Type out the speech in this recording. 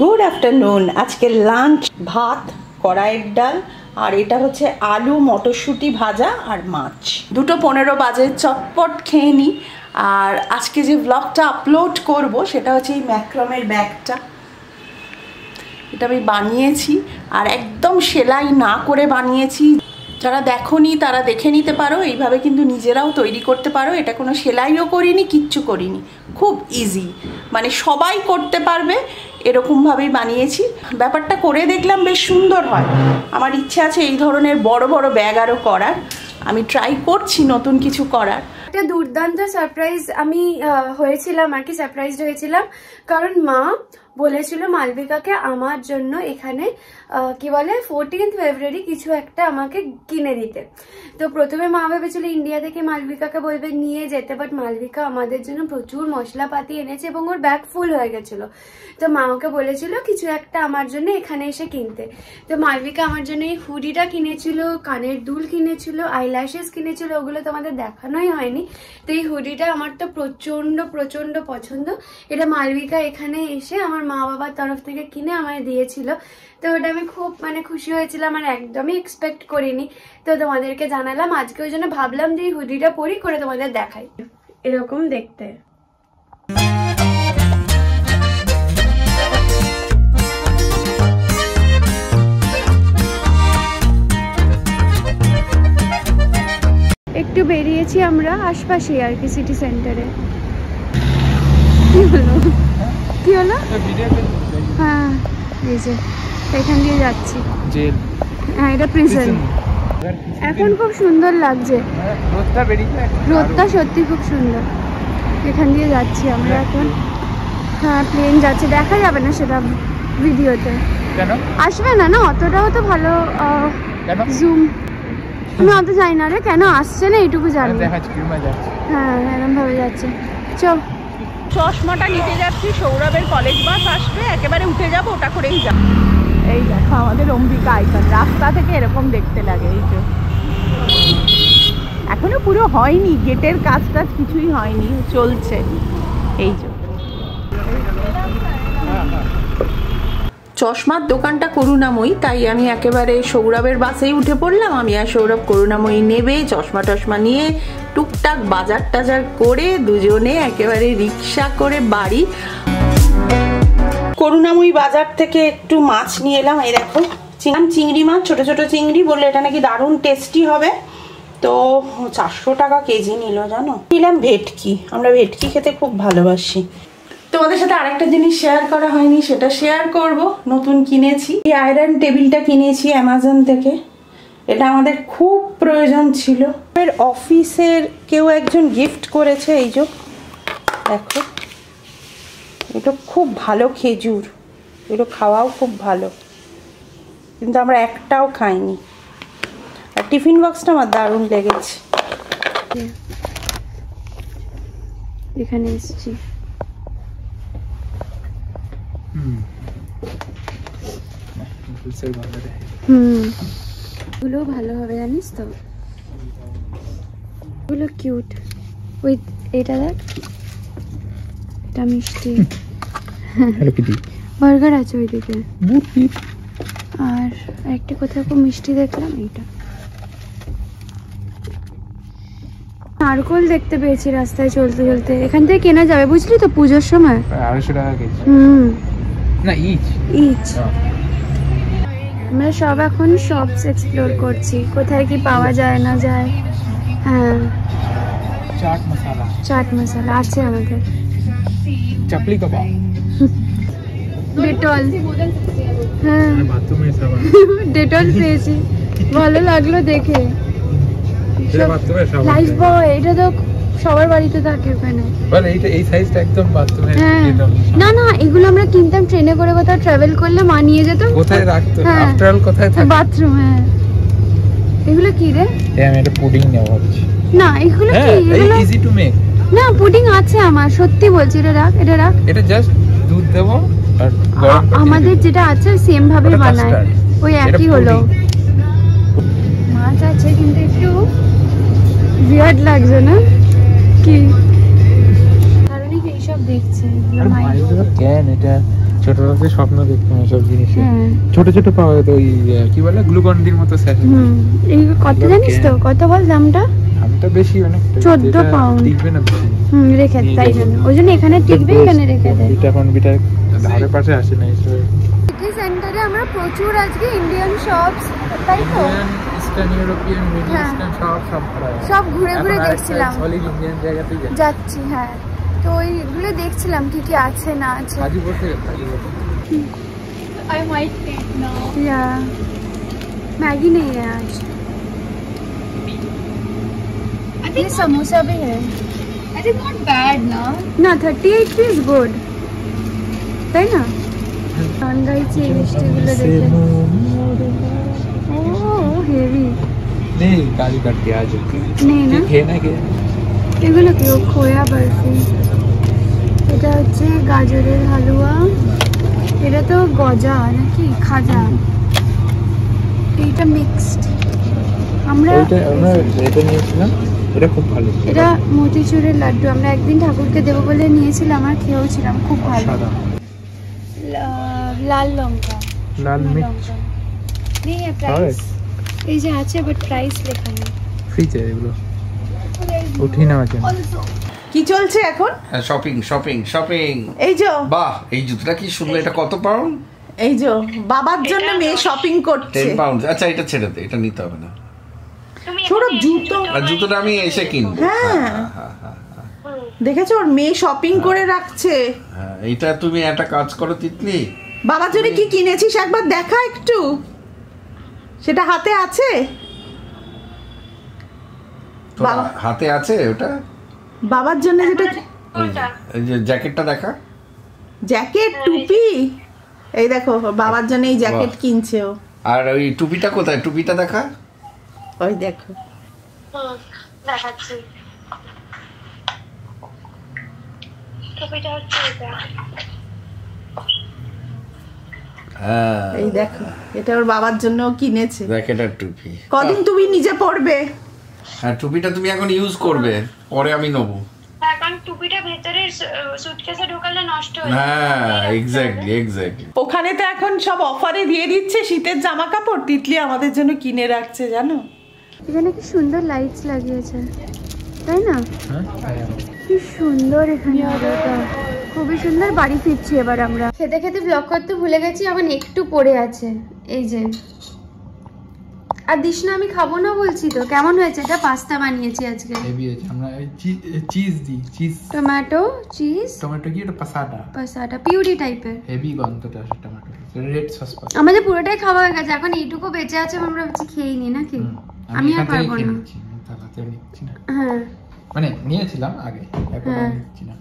Good afternoon. আজকে lunch ভাত, কড়াইয়ের ডাল, আর এটা হচ্ছে আলু মটরশুঁটি ভাজা আর মাছ। 2:15 বাজে, চটপট খেয়ে নিই। আর আজকে যে ব্লগটা আপলোড করব সেটা হচ্ছে এই ম্যাক্রমের ব্যাগটা। এটা আমি বানিয়েছি আর একদম সেলাই না করে বানিয়েছি। যারা দেখোনি তারা দেখে নিতে পারো, এইভাবে কিন্তু নিজেরাও তৈরি করতে পারো। এটা কোনো সেলাইও করিনি, কিচ্ছু করিনি, খুব ইজি, মানে সবাই করতে পারবে এরকমভাবেই বানিয়েছি। ব্যাপারটা করে দেখলাম বেশ সুন্দর হয়। আমার ইচ্ছা আছে এই ধরনের বড় বড় ব্যাগ আরও করার। আমি ট্রাই করছি নতুন কিছু করার। একটা দুর্দান্ত সারপ্রাইজ আমি হয়েছিলাম আর কি, সারপ্রাইজড হয়েছিলাম কারণ মা বলেছিল মালবিকাকে আমার জন্য এখানে কি বলে 14th ফেব্রুয়ারি কিছু একটা আমাকে কিনে দিতে। তো প্রথমে মা ভেবেছিল ইন্ডিয়া থেকে মালবিকাকে বলবে নিয়ে যেতে, বাট মালবিকা আমাদের জন্য প্রচুর মশলাপাতি এনেছে এবং ওর ব্যাগ ফুল হয়ে গেছিলো। তো মা ওকে বলেছিল কিছু একটা আমার জন্য এখানে এসে কিনতে। তো মালবিকা আমার জন্য এই হুডিটা কিনেছিল, কানের দুল কিনেছিল, আইল্যাশেস কিনেছিল, ওগুলো তোমাদের দেখানোই হয়নি। তো এই হুডিটা আমার তো প্রচন্ড প্রচন্ড পছন্দ। এটা মালবিকা এখানে এসে আমার মা বাবার তরফ থেকে কিনে আমায় দিয়েছিল। তো ওটা আমি খুব খুশি হয়েছিলাম আর একদমই এক্সপেক্ট করিনি। তো তোমাদেরকে জানালাম আজকে, ওই জন্য ভাবলাম যে এই হুডিটা পরি করে তোমাদের দেখাই। এরকম দেখতে। একটু বেরিয়েছি আমরা আশপাশে আর কি, সিটি সেন্টারে। কি হলো কি হলো? হ্যাঁ এই যে এখান দিয়ে যাচ্ছি। হ্যাঁ এটা প্রিজন। এখন খুব সুন্দর লাগছে, রোদটা সত্যি খুব সুন্দর। এখান দিয়ে যাচ্ছি আমরা এখন। হ্যাঁ প্লেন যাচ্ছে, দেখা যাবে না সেটা ভিডিওতে, আসবে না না অতটাও তো ভালো জুম। আমি অত জানি না রে কেন আসছে না, এইটুকু জানি। হ্যাঁ এরকম ভাবে যাচ্ছে। চল চশমাটা নিতে যাচ্ছি, সৌরভের কলেজ বাস আসবে, একেবারে উঠে যাবো, ওটা করেই যাবো। এই দেখো আমাদের অম্বিকা আইকন, রাস্তা থেকে এরকম দেখতে লাগে। এই যে এখনো পুরো হয়নি, গেটের কাজ টাজ কিছুই হয়নি, চলছে। এই যে চশমার দোকানটা করুণাময়ী, তাই আমি একেবারে সৌরভের বাসেই উঠে পড়লাম। আমি আর সৌরভ করুণাময়ী নেবে চশমা টশমা নিয়ে টুকটাক বাজার টাজার করে দুজনে একেবারে রিক্সা করে বাড়ি। করুণাময়ী বাজার থেকে একটু মাছ নিয়ে এলাম। এই দেখো চিংড়ি মাছ, ছোট ছোট চিংড়ি, বললে এটা নাকি দারুণ টেস্টি হবে। তো 400 টাকা কেজি নিল জানো। নিলাম ভেটকি, আমরা ভেটকি খেতে খুব ভালোবাসি। তোমাদের সাথে আরেকটা জিনিস শেয়ার করা হয়নি, সেটা শেয়ার করব। নতুন কিনেছি এই আয়রন টেবিলটা, কিনেছি অ্যামাজন থেকে। এটা আমাদের খুব প্রয়োজন ছিল। অফিসের কেউ একজন গিফট করেছে। এই যে দেখো, এটা খুব ভালো খেজুর, এটা খাওয়াও খুব ভালো, কিন্তু আমরা একটাও খাইনি। আর টিফিন বক্সটা আমার দারুণ লেগেছে। এখানে এসেছি। এগুলো ভালো হবে জানিস তো, এগুলো কিউট। ওই এটা দেখ, এটা মিষ্টি। বার্গার আছে ওইদিকে, আর একটা কোথাও খুব মিষ্টি দেখলাম। এইটা নারকোল দেখতে পেয়েছি রাস্তায় চলতে চলতে, এখান থেকে কেনা যাবে বুঝলি তো পুজোর সময়। 250 টাকা কেজি না ইচ। আমরা সব এখন শপস এক্সপ্লোর করছি, কোথায় কি পাওয়া যায় না যায়। হ্যাঁ চাট মশলা আছে আমাদের। চাপলি কাবাব, ডেটল। হ্যাঁ ডেটল পেয়েছি, ভালো লাগলো দেখে। লাইফ বয়, এটা তো সবার বাড়িতে থাকে ওখানে। এই সাইজটা একদম বাথরুমে। না না এগুলো আমরা কিনতাম ট্রেনে করে, কোথাও ট্রাভেল করলে মা নিয়ে যেত। কোথায় রাখতো আফটার অল, কোথায় থাকে? বাথরুম। হ্যাঁ এগুলো কি রে? আমি একটা পুডিং নেব ভাবছি। না এগুলো কি? এগুলো ইজি টু মেক। না পুডিং আছে আমার, সত্যি বলছি। এটা রাখ, এটা রাখ। এটা জাস্ট দুধ দেব আর গরম করে আমাদের যেটা আছে সেম ভাবে বানায়, ওই একই হলো। মাছ আছে কিন্তু একটু বিয়ার্ড লাগছে না কি? কারণ এইসব দেখছে। কেন এটা ছোটবেলাতে স্বপ্ন দেখতাম সব জিনিস ছোট ছোট পাওয়া যেত ওই কি বলে গ্লুকন্ডির মতো স্যার। এই কত জানিস তো, কত বল দামটা? দামটা বেশি অনেক, 14 পাউন্ড। টিকবে না বেশি। রেখে তাই জন্য, ওই জন্য এখানে টিকবে, এখানে রেখে দেয়। এটা কম্পিউটার ধারে পাশে আসে না এসব। সিটি সেন্টারে আমরা প্রচুর আজকে ইন্ডিয়ান শপস, তাই তো ইস্টার্ন ইউরোপিয়ান, মিডল ইস্টার্ন সব ঘুরে ঘুরে দেখছিলাম। সলিড ইন্ডিয়ান জায়গাতেই যাচ্ছি। হ্যাঁ, তো ওইগুলো দেখছিলাম কি কি আছে না আছে। আজি বসে I might take now. Yeah. Maggi नहीं है आज। ये समोसा भी है। It is not bad ना। ना 38 is good। তাই না? অনগাই চেষ্টাগুলো দেখে। ওহ হেভি। नहीं काली काट के आज नहीं ना। है ना के এগুলো কি? খোয়া বরফি। এটা হচ্ছে গাজরের হালুয়া। এটা তো গজা নাকি খাজা? এটা মিক্সড। আমরা এটা নিয়েছিলাম, এটা খুব ভালো। এটা মতিচুরের লাড্ডু আমরা একদিন ঠাকুরকে দেবো বলে নিয়েছিলাম, আর খেয়েওছিলাম, খুব ভালো। লাল লঙ্কা, লাল মির্চ নেই প্রাইস এই যে আছে, বাট প্রাইস লেখা নেই। ফ্রিজে এগুলো উঠি না আছে। কি চলছে এখন? Shopping shopping shopping. এই যে বাহ, এই জুতোটা কি সুন্দর। এটা কত পাউন্ড? এই যে বাবার জন্য মেয়ে শপিং করছে। 10 পাউন্ড। আচ্ছা এটা ছেড়ে দে, এটা নিতে হবে না। ছোট জুতো। আর জুতোটা আমি এসে কিনবো। হ্যাঁ দেখেছো, ওর মেয়ে শপিং করে রাখছে। হ্যাঁ, এটা তুমি একটা কাজ করো তিতলি, বাবার জন্য কি কিনেছিস একবার দেখা একটু, সেটা হাতে আছে? তোর হাতে আছে ওটা? বাবার জন্য যেটা, এই যে জ্যাকেটটা দেখা। জ্যাকেট টুপি, এই দেখো বাবার জন্য এই জ্যাকেট কিনছে ও। আর ওই টুপিটা কোথায়? টুপিটা দেখা। ওই দেখো দেখাচ্ছি। টুপিটা হচ্ছে এটা। হ্যাঁ এই দেখো, এটা ওর বাবার জন্য কিনেছে। জ্যাকেট আর টুপি। কদিন তুমি নিজে পরবে? হ্যাঁ, টুপিটা তুমি এখন ইউজ করবে, পরে আমি নেবো। কারণ টুপিটা ভেতরে সুটকেসে ঢোকালে নষ্ট হয়ে যায়। হ্যাঁ এক্স্যাক্টলি এক্স্যাক্টলি। ওখানে তো এখন সব অফারে দিয়ে দিচ্ছে শীতের জামা কাপড়, তিতলি আমাদের জন্য কিনে রাখছে জানো। এখানে কি সুন্দর লাইটস লাগিয়েছে, তাই না? হ্যাঁ কি সুন্দর এখানে আলোটা, খুবই সুন্দর। বাড়ি ফিরছি এবার আমরা। খেতে খেতে ব্লগ করতে ভুলে গেছি, এখন একটু পড়ে আছে এই যে। আর দিস না, আমি খাবো না বলছি তো। কেমন হয়েছে? এটা পাস্তা বানিয়েছি আজকে। হেভি আছে। আমরা চিজ দিই, চিজ টমেটো চিজ, টমেটো কি এটা পাসাটা, পাস্তাটা পিউরি টাইপের। হেভি গন্ধটা আছে টমেটো, রেড সস পাস্তা। আমাদের পুরোটাই খাওয়া হয়ে গেছে, এখন এইটুকু বেঁচে আছে, আমরা ভাবছি খেয়ে নি নাকি। আমি আর পারবো না। তাহলে নিচ্ছি না। হ্যাঁ মানে নিয়েছিলাম আগে, এখন আর হ্যাঁ। নিচ্ছি না।